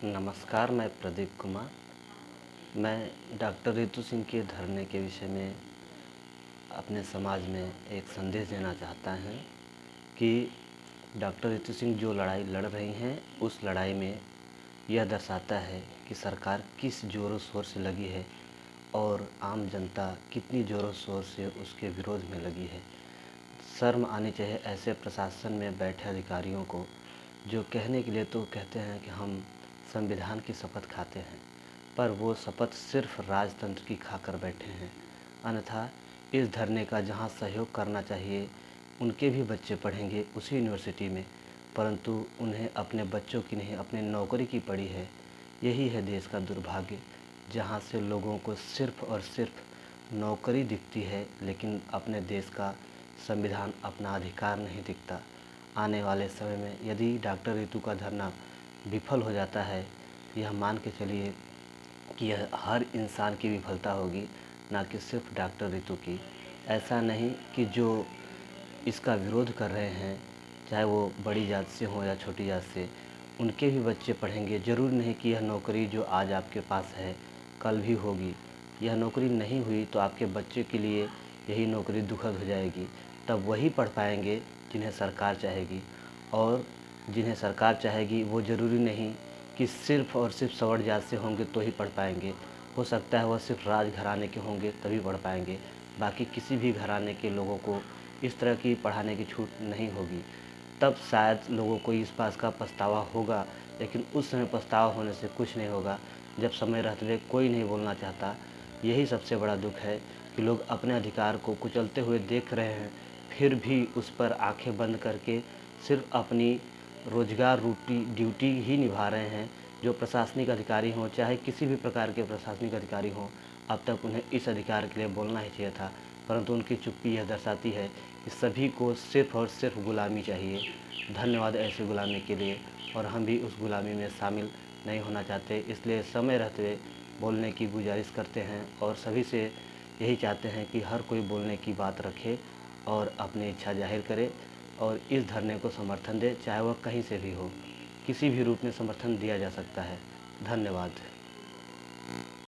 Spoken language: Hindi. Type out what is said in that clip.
नमस्कार, मैं प्रदीप कुमार। मैं डॉक्टर रितु सिंह के धरने के विषय में अपने समाज में एक संदेश देना चाहता हूँ कि डॉक्टर रितु सिंह जो लड़ाई लड़ रही हैं, उस लड़ाई में यह दर्शाता है कि सरकार किस ज़ोरों शोर से लगी है और आम जनता कितनी ज़ोरों शोर से उसके विरोध में लगी है। शर्म आनी चाहिए ऐसे प्रशासन में बैठे अधिकारियों को, जो कहने के लिए तो कहते हैं कि हम संविधान की शपथ खाते हैं, पर वो शपथ सिर्फ राजतंत्र की खाकर बैठे हैं। अन्यथा इस धरने का जहां सहयोग करना चाहिए, उनके भी बच्चे पढ़ेंगे उसी यूनिवर्सिटी में, परंतु उन्हें अपने बच्चों की नहीं, अपने नौकरी की पड़ी है। यही है देश का दुर्भाग्य, जहां से लोगों को सिर्फ और सिर्फ नौकरी दिखती है, लेकिन अपने देश का संविधान, अपना अधिकार नहीं दिखता। आने वाले समय में यदि डॉक्टर रितु का धरना विफल हो जाता है, यह मान के चलिए कि यह हर इंसान की विफलता होगी, ना कि सिर्फ डॉक्टर रितु की। ऐसा नहीं कि जो इसका विरोध कर रहे हैं, चाहे वो बड़ी जात से हों या छोटी जात से, उनके भी बच्चे पढ़ेंगे। ज़रूरी नहीं कि यह नौकरी जो आज आपके पास है कल भी होगी। यह नौकरी नहीं हुई तो आपके बच्चे के लिए यही नौकरी दुखद हो जाएगी। तब वही पढ़ पाएंगे जिन्हें सरकार चाहेगी, और जिन्हें सरकार चाहेगी वो ज़रूरी नहीं कि सिर्फ़ और सिर्फ सवर्ण जात से होंगे तो ही पढ़ पाएंगे। हो सकता है वह सिर्फ राजघराने के होंगे तभी पढ़ पाएंगे, बाकी किसी भी घराने के लोगों को इस तरह की पढ़ाने की छूट नहीं होगी। तब शायद लोगों को इस बात का पछतावा होगा, लेकिन उस समय पछतावा होने से कुछ नहीं होगा, जब समय रहते हुए कोई नहीं बोलना चाहता। यही सबसे बड़ा दुख है कि लोग अपने अधिकार को कुचलते हुए देख रहे हैं, फिर भी उस पर आंखें बंद करके सिर्फ अपनी रोजगार ड्यूटी ही निभा रहे हैं। जो प्रशासनिक अधिकारी हों, चाहे किसी भी प्रकार के प्रशासनिक अधिकारी हों, अब तक उन्हें इस अधिकार के लिए बोलना ही चाहिए था, परंतु उनकी चुप्पी यह दर्शाती है कि सभी को सिर्फ और सिर्फ गुलामी चाहिए। धन्यवाद ऐसी गुलामी के लिए, और हम भी उस गुलामी में शामिल नहीं होना चाहते। इसलिए समय रहते हुए बोलने की गुजारिश करते हैं, और सभी से यही चाहते हैं कि हर कोई बोलने की बात रखे और अपनी इच्छा जाहिर करे, और इस धरने को समर्थन दे, चाहे वह कहीं से भी हो। किसी भी रूप में समर्थन दिया जा सकता है। धन्यवाद।